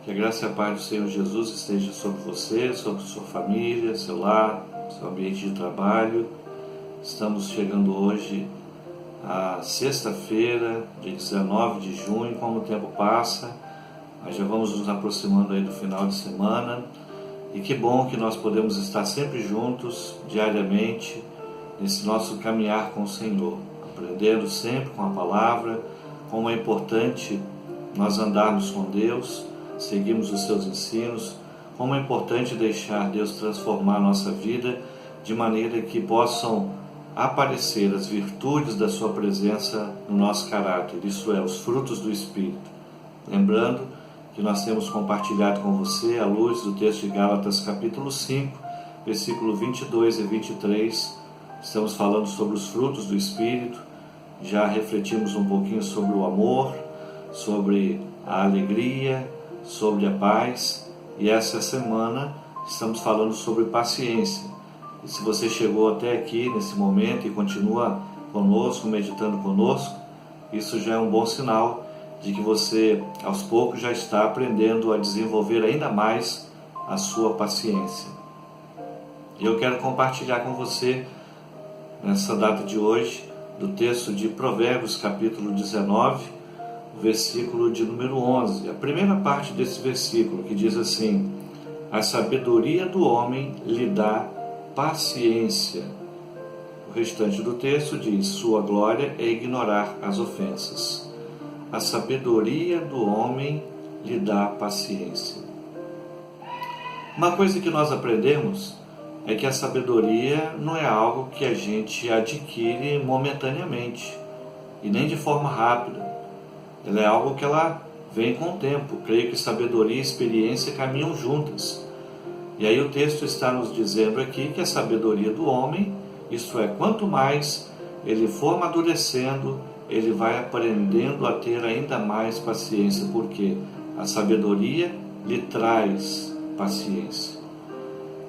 Que a graça e a paz do Senhor Jesus esteja sobre você, sobre sua família, seu lar, seu ambiente de trabalho. Estamos chegando hoje à sexta-feira, dia 19 de junho. Como o tempo passa, nós já vamos nos aproximando aí do final de semana. E que bom que nós podemos estar sempre juntos, diariamente, nesse nosso caminhar com o Senhor, aprendendo sempre com a palavra, como é importante nós andarmos com Deus, seguirmos os seus ensinos, como é importante deixar Deus transformar a nossa vida de maneira que possam aparecer as virtudes da sua presença no nosso caráter, isso é, os frutos do Espírito. Lembrando que nós temos compartilhado com você à luz do texto de Gálatas capítulo 5, versículo 22 e 23, estamos falando sobre os frutos do Espírito, já refletimos um pouquinho sobre o amor, sobre a alegria, sobre a paz, e essa semana estamos falando sobre paciência. E se você chegou até aqui nesse momento e continua conosco, meditando conosco, isso já é um bom sinal de que você aos poucos já está aprendendo a desenvolver ainda mais a sua paciência. E eu quero compartilhar com você nessa data de hoje do texto de Provérbios capítulo 19, versículo de número 11, a primeira parte desse versículo, que diz assim: a sabedoria do homem lhe dá paciência. O restante do texto diz: sua glória é ignorar as ofensas. A sabedoria do homem lhe dá paciência. Uma coisa que nós aprendemos é que a sabedoria não é algo que a gente adquire momentaneamente e nem de forma rápida. Ela é algo que ela vem com o tempo. Creio que sabedoria e experiência caminham juntas. E aí o texto está nos dizendo aqui que a sabedoria do homem, isto é, quanto mais ele for amadurecendo, ele vai aprendendo a ter ainda mais paciência, porque a sabedoria lhe traz paciência.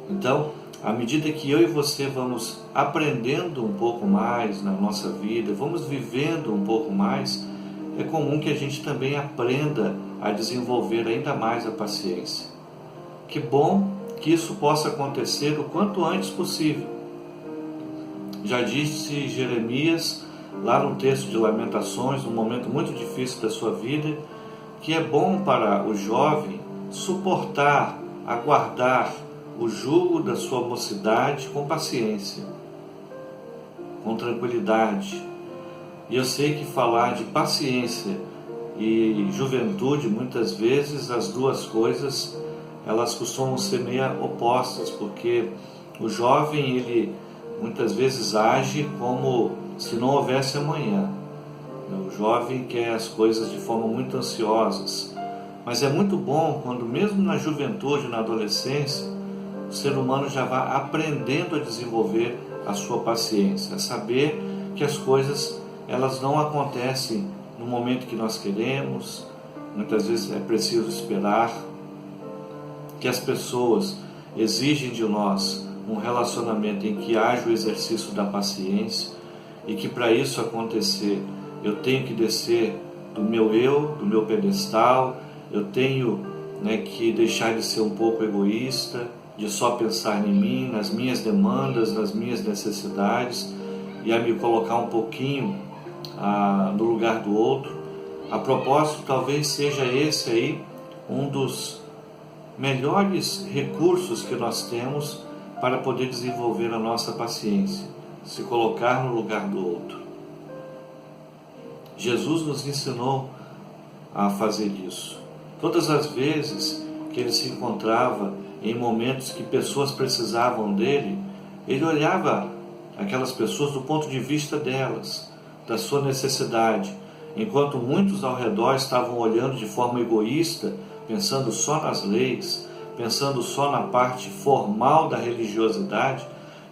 Então, à medida que eu e você vamos aprendendo um pouco mais na nossa vida, vamos vivendo um pouco mais, é comum que a gente também aprenda a desenvolver ainda mais a paciência. Que bom que isso possa acontecer o quanto antes possível. Já disse Jeremias, lá no texto de Lamentações, num momento muito difícil da sua vida, que é bom para o jovem suportar, aguardar o jugo da sua mocidade com paciência, com tranquilidade. E eu sei que falar de paciência e juventude, muitas vezes as duas coisas, elas costumam ser meio opostas, porque o jovem, ele muitas vezes age como se não houvesse amanhã. O jovem quer as coisas de forma muito ansiosas, mas é muito bom quando mesmo na juventude, na adolescência, o ser humano já vai aprendendo a desenvolver a sua paciência, a saber que as coisas elas não acontecem no momento que nós queremos, muitas vezes é preciso esperar, que as pessoas exigem de nós um relacionamento em que haja o exercício da paciência e que para isso acontecer eu tenho que descer do meu eu, do meu pedestal, eu tenho que deixar de ser um pouco egoísta, de só pensar em mim, nas minhas demandas, nas minhas necessidades e a me colocar um pouquinho no lugar do outro. A propósito, talvez seja esse aí um dos melhores recursos que nós temos para poder desenvolver a nossa paciência, se colocar no lugar do outro. Jesus nos ensinou a fazer isso. Todas as vezes que ele se encontrava em momentos que pessoas precisavam dele, ele olhava aquelas pessoas do ponto de vista delas, da sua necessidade, enquanto muitos ao redor estavam olhando de forma egoísta, pensando só nas leis, pensando só na parte formal da religiosidade.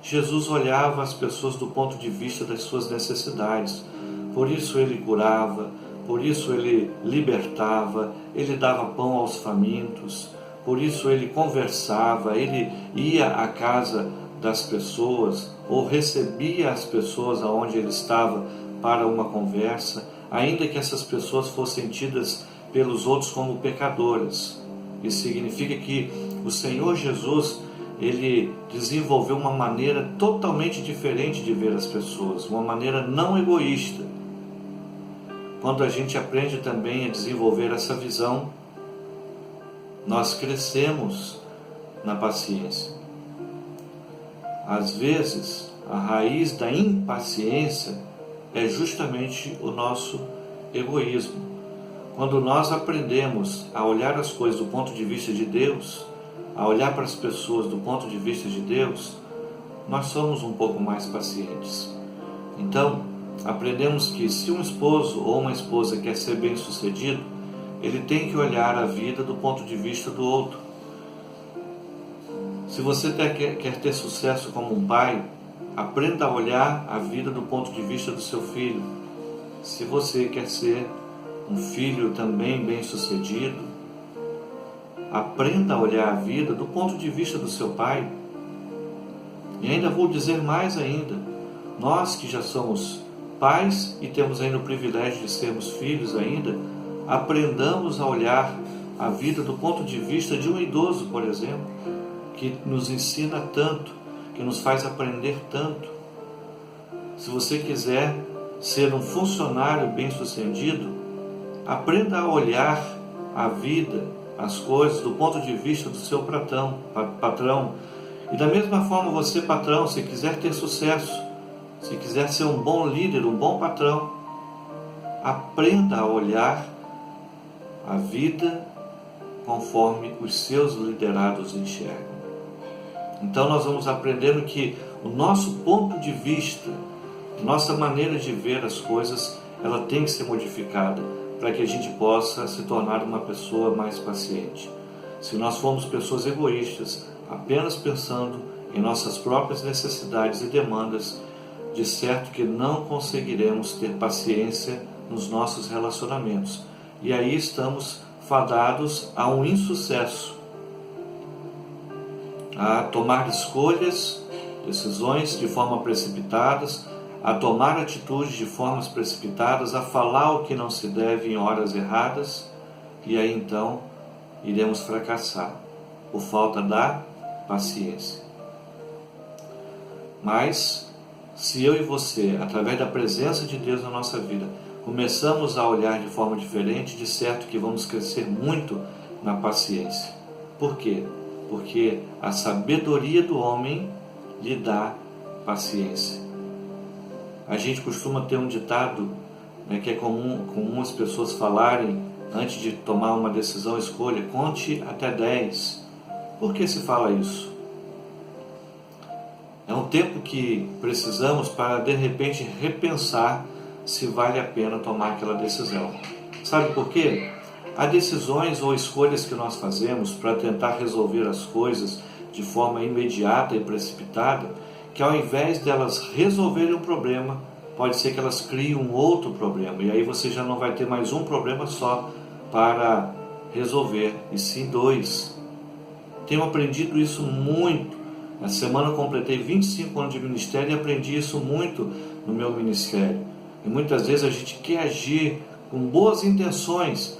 Jesus olhava as pessoas do ponto de vista das suas necessidades. Por isso ele curava, por isso ele libertava, ele dava pão aos famintos, por isso ele conversava, ele ia à casa das pessoas ou recebia as pessoas aonde ele estava para uma conversa, ainda que essas pessoas fossem tidas pelos outros como pecadoras. Isso significa que o Senhor Jesus, Ele desenvolveu uma maneira totalmente diferente de ver as pessoas, uma maneira não egoísta. Quando a gente aprende também a desenvolver essa visão, nós crescemos na paciência. Às vezes, a raiz da impaciência é justamente o nosso egoísmo. Quando nós aprendemos a olhar as coisas do ponto de vista de Deus, a olhar para as pessoas do ponto de vista de Deus, nós somos um pouco mais pacientes. Então, aprendemos que se um esposo ou uma esposa quer ser bem-sucedido, ele tem que olhar a vida do ponto de vista do outro. Se você quer ter sucesso como um pai, aprenda a olhar a vida do ponto de vista do seu filho. Se você quer ser um filho também bem-sucedido, aprenda a olhar a vida do ponto de vista do seu pai. E ainda vou dizer mais ainda, nós que já somos pais e temos ainda o privilégio de sermos filhos ainda, aprendamos a olhar a vida do ponto de vista de um idoso, por exemplo, que nos ensina tanto, que nos faz aprender tanto. Se você quiser ser um funcionário bem-sucedido, aprenda a olhar a vida, as coisas do ponto de vista do seu patrão. E da mesma forma você, patrão, se quiser ter sucesso, se quiser ser um bom líder, um bom patrão, aprenda a olhar a vida conforme os seus liderados enxergam. Então nós vamos aprendendo que o nosso ponto de vista, nossa maneira de ver as coisas, ela tem que ser modificada para que a gente possa se tornar uma pessoa mais paciente. Se nós formos pessoas egoístas, apenas pensando em nossas próprias necessidades e demandas, de certo que não conseguiremos ter paciência nos nossos relacionamentos. E aí estamos fadados a um insucesso, a tomar escolhas, decisões de forma precipitadas, a tomar atitudes de formas precipitadas, a falar o que não se deve em horas erradas, e aí então iremos fracassar por falta da paciência. Mas se eu e você, através da presença de Deus na nossa vida, começamos a olhar de forma diferente, de certo que vamos crescer muito na paciência. Por quê? Porque a sabedoria do homem lhe dá paciência. A gente costuma ter um ditado, que é comum as pessoas falarem antes de tomar uma decisão, escolha, conte até 10. Por que se fala isso? É um tempo que precisamos para de repente repensar se vale a pena tomar aquela decisão. Sabe por quê? Há decisões ou escolhas que nós fazemos para tentar resolver as coisas de forma imediata e precipitada, que ao invés delas resolverem um problema, pode ser que elas criem um outro problema, e aí você já não vai ter mais um problema só para resolver, e sim 2. Tenho aprendido isso muito. Na semana eu completei 25 anos de ministério e aprendi isso muito no meu ministério. E muitas vezes a gente quer agir com boas intenções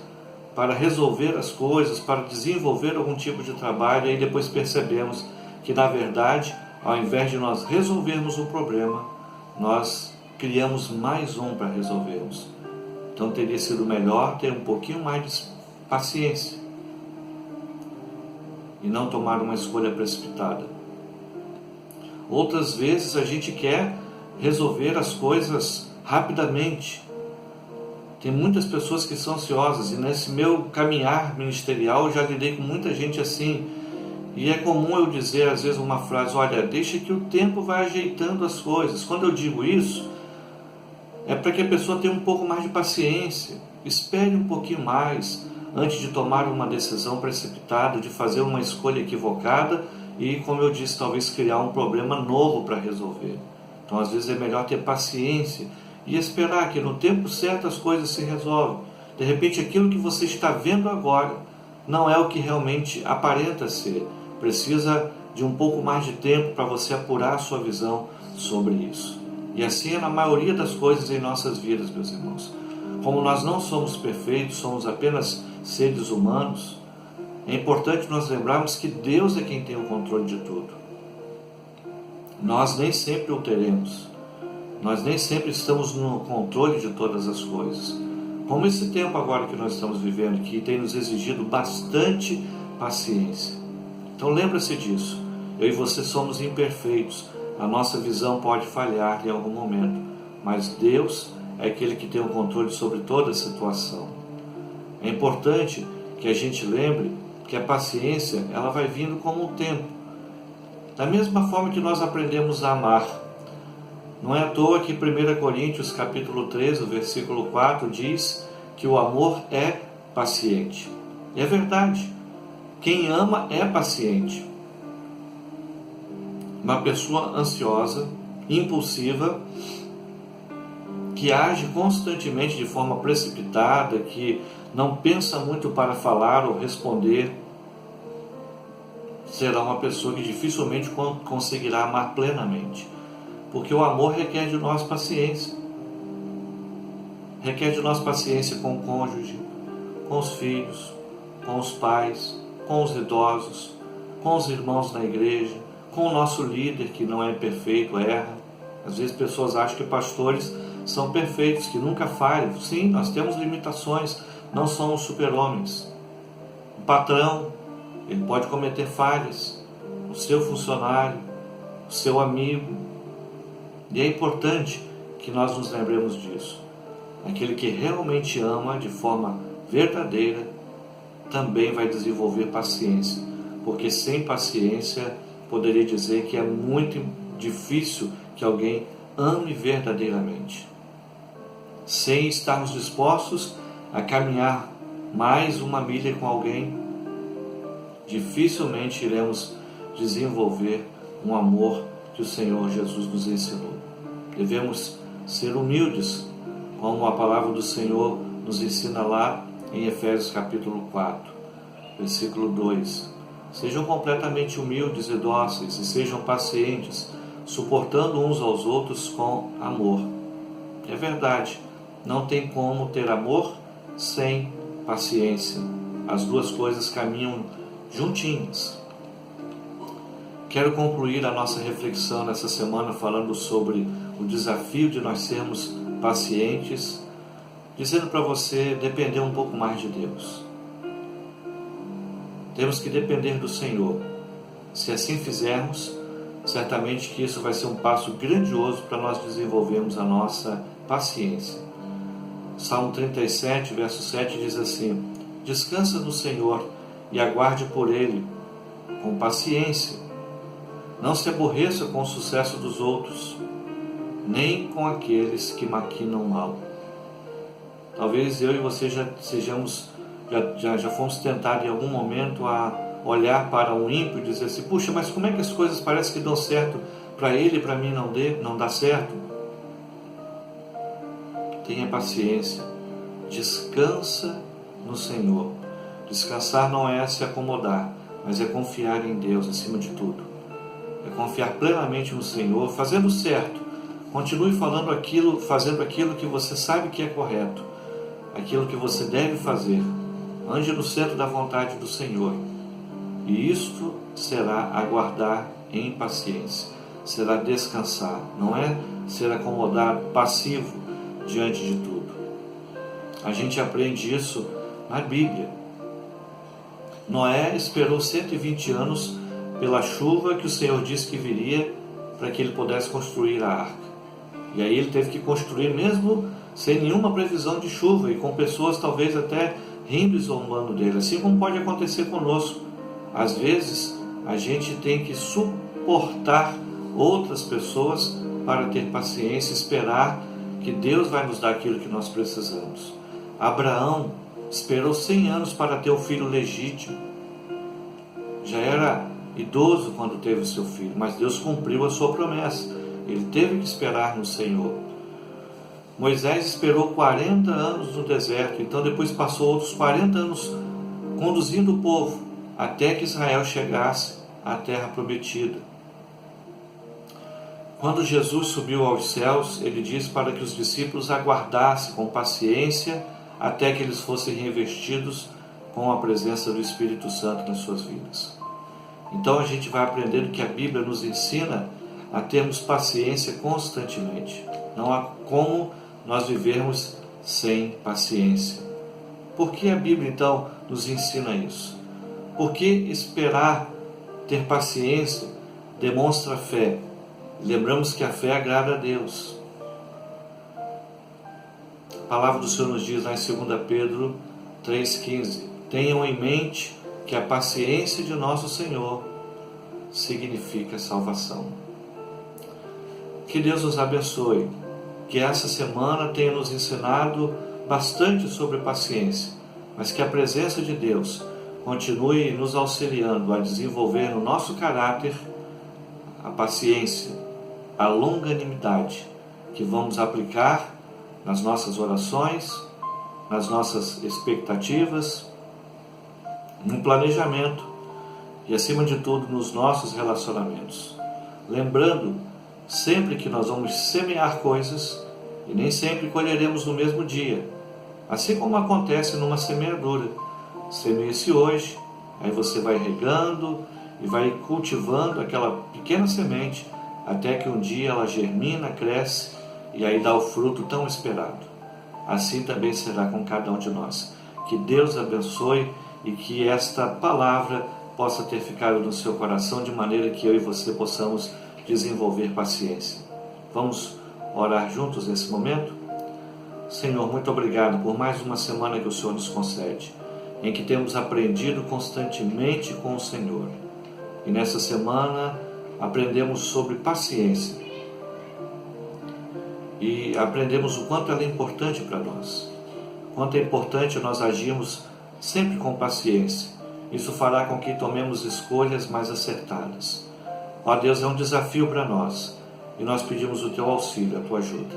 para resolver as coisas, para desenvolver algum tipo de trabalho, e aí depois percebemos que, na verdade, ao invés de nós resolvermos um problema, nós criamos mais um para resolvermos. Então teria sido melhor ter um pouquinho mais de paciência e não tomar uma escolha precipitada. Outras vezes a gente quer resolver as coisas rapidamente. Tem muitas pessoas que são ansiosas, e nesse meu caminhar ministerial eu já lidei com muita gente assim. E é comum eu dizer às vezes uma frase: olha, deixa que o tempo vai ajeitando as coisas. Quando eu digo isso, é para que a pessoa tenha um pouco mais de paciência, espere um pouquinho mais antes de tomar uma decisão precipitada, de fazer uma escolha equivocada e, como eu disse, talvez criar um problema novo para resolver. Então às vezes é melhor ter paciência e esperar que no tempo certo as coisas se resolvem. De repente aquilo que você está vendo agora não é o que realmente aparenta ser. Precisa de um pouco mais de tempo para você apurar a sua visão sobre isso. E assim é na maioria das coisas em nossas vidas, meus irmãos. Como nós não somos perfeitos, somos apenas seres humanos, É importante nós lembrarmos que Deus é quem tem o controle de tudo. Nós nem sempre o teremos. Nós nem sempre estamos no controle de todas as coisas. Como esse tempo agora que nós estamos vivendo aqui tem nos exigido bastante paciência. Então lembra-se disso. Eu e você somos imperfeitos. A nossa visão pode falhar em algum momento. Mas Deus é aquele que tem o controle sobre toda a situação. É importante que a gente lembre que a paciência ela vai vindo como o tempo. Da mesma forma que nós aprendemos a amar. Não é à toa que 1 Coríntios capítulo 13, versículo 4 diz que o amor é paciente. E é verdade. Quem ama é paciente. Uma pessoa ansiosa, impulsiva, que age constantemente de forma precipitada, que não pensa muito para falar ou responder, será uma pessoa que dificilmente conseguirá amar plenamente. Porque o amor requer de nós paciência. Requer de nós paciência com o cônjuge, com os filhos, com os pais, com os idosos, com os irmãos na igreja, com o nosso líder que não é perfeito, erra. Às vezes pessoas acham que pastores são perfeitos, que nunca falham. Sim, nós temos limitações, não somos super-homens. O patrão, ele pode cometer falhas. O seu funcionário, o seu amigo. E é importante que nós nos lembremos disso. Aquele que realmente ama de forma verdadeira também vai desenvolver paciência. Porque sem paciência, poderia dizer que é muito difícil que alguém ame verdadeiramente. Sem estarmos dispostos a caminhar mais uma milha com alguém, dificilmente iremos desenvolver um amor que o Senhor Jesus nos ensinou. Devemos ser humildes, como a palavra do Senhor nos ensina lá em Efésios capítulo 4, versículo 2. Sejam completamente humildes e dóceis e sejam pacientes, suportando uns aos outros com amor. É verdade, não tem como ter amor sem paciência. As duas coisas caminham juntinhas. Quero concluir a nossa reflexão nessa semana falando sobre o desafio de nós sermos pacientes, dizendo para você depender um pouco mais de Deus. Temos que depender do Senhor. Se assim fizermos, certamente que isso vai ser um passo grandioso para nós desenvolvermos a nossa paciência. Salmo 37, verso 7 diz assim: descansa no Senhor e aguarde por Ele com paciência. Não se aborreça com o sucesso dos outros, nem com aqueles que maquinam mal. Talvez eu e você já fomos tentados em algum momento a olhar para um ímpio e dizer assim: puxa, mas como é que as coisas parecem que dão certo para ele e para mim não dá certo? Tenha paciência, descansa no Senhor. Descansar não é se acomodar, mas é confiar em Deus acima de tudo. É confiar plenamente no Senhor, fazendo certo. Continue fazendo aquilo que você sabe que é correto, aquilo que você deve fazer. Ande no centro da vontade do Senhor. E isto será aguardar em paciência, será descansar, não é ser acomodado, passivo diante de tudo. A gente aprende isso na Bíblia. Noé esperou 120 anos pela chuva que o Senhor disse que viria para que ele pudesse construir a arca. E aí ele teve que construir mesmo sem nenhuma previsão de chuva e com pessoas talvez até rindo e zombando dele, assim como pode acontecer conosco. Às vezes a gente tem que suportar outras pessoas para ter paciência, esperar que Deus vai nos dar aquilo que nós precisamos. Abraão esperou 100 anos para ter o filho legítimo. Já era idoso quando teve o seu filho, mas Deus cumpriu a sua promessa. Ele teve que esperar no Senhor. Moisés esperou 40 anos no deserto, então depois passou outros 40 anos conduzindo o povo até que Israel chegasse à terra prometida. Quando Jesus subiu aos céus, ele disse para que os discípulos aguardassem com paciência até que eles fossem revestidos com a presença do Espírito Santo nas suas vidas. Então a gente vai aprendendo que a Bíblia nos ensina a termos paciência constantemente. Não há como nós vivermos sem paciência. Por que a Bíblia então nos ensina isso? Porque esperar, ter paciência, demonstra fé. Lembramos que a fé agrada a Deus. A palavra do Senhor nos diz lá em 2 Pedro 3,15: tenham em mente que a paciência de nosso Senhor significa salvação. Que Deus nos abençoe, que essa semana tenha nos ensinado bastante sobre paciência, mas que a presença de Deus continue nos auxiliando a desenvolver no nosso caráter a paciência, a longanimidade, que vamos aplicar nas nossas orações, nas nossas expectativas, no planejamento e, acima de tudo, nos nossos relacionamentos. Lembrando sempre que nós vamos semear coisas e nem sempre colheremos no mesmo dia, assim como acontece numa semeadura. Semeie-se hoje, aí você vai regando e vai cultivando aquela pequena semente até que um dia ela germina, cresce e aí dá o fruto tão esperado. Assim também será com cada um de nós. Que Deus abençoe e que esta palavra possa ter ficado no seu coração de maneira que eu e você possamos desenvolver paciência. Vamos orar juntos nesse momento? Senhor, muito obrigado por mais uma semana que o Senhor nos concede, em que temos aprendido constantemente com o Senhor. E nessa semana aprendemos sobre paciência. E aprendemos o quanto ela é importante para nós. Quanto é importante nós agirmos sempre com paciência. Isso fará com que tomemos escolhas mais acertadas. Ó Deus, é um desafio para nós. E nós pedimos o Teu auxílio, a Tua ajuda.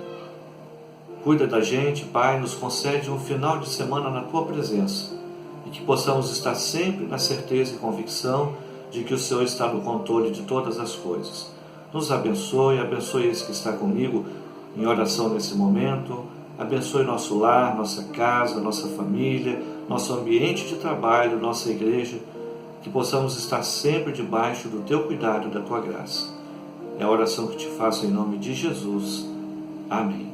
Cuida da gente, Pai, nos concede um final de semana na Tua presença. E que possamos estar sempre na certeza e convicção de que o Senhor está no controle de todas as coisas. Nos abençoe, abençoe esse que está comigo em oração nesse momento. Abençoe nosso lar, nossa casa, nossa família, nosso ambiente de trabalho, nossa igreja. Que possamos estar sempre debaixo do Teu cuidado e da Tua graça. É a oração que te faço em nome de Jesus. Amém.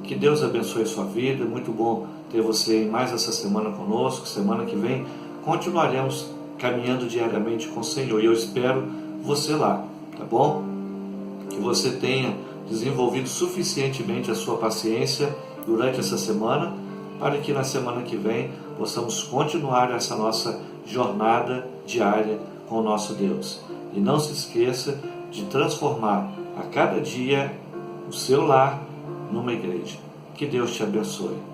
Que Deus abençoe a sua vida. Muito bom ter você mais essa semana conosco. Semana que vem continuaremos caminhando diariamente com o Senhor. E eu espero você lá, tá bom? Que você tenha desenvolvido suficientemente a sua paciência durante essa semana, para que na semana que vem possamos continuar essa nossa jornada diária com o nosso Deus. E não se esqueça de transformar a cada dia o seu lar numa igreja. Que Deus te abençoe.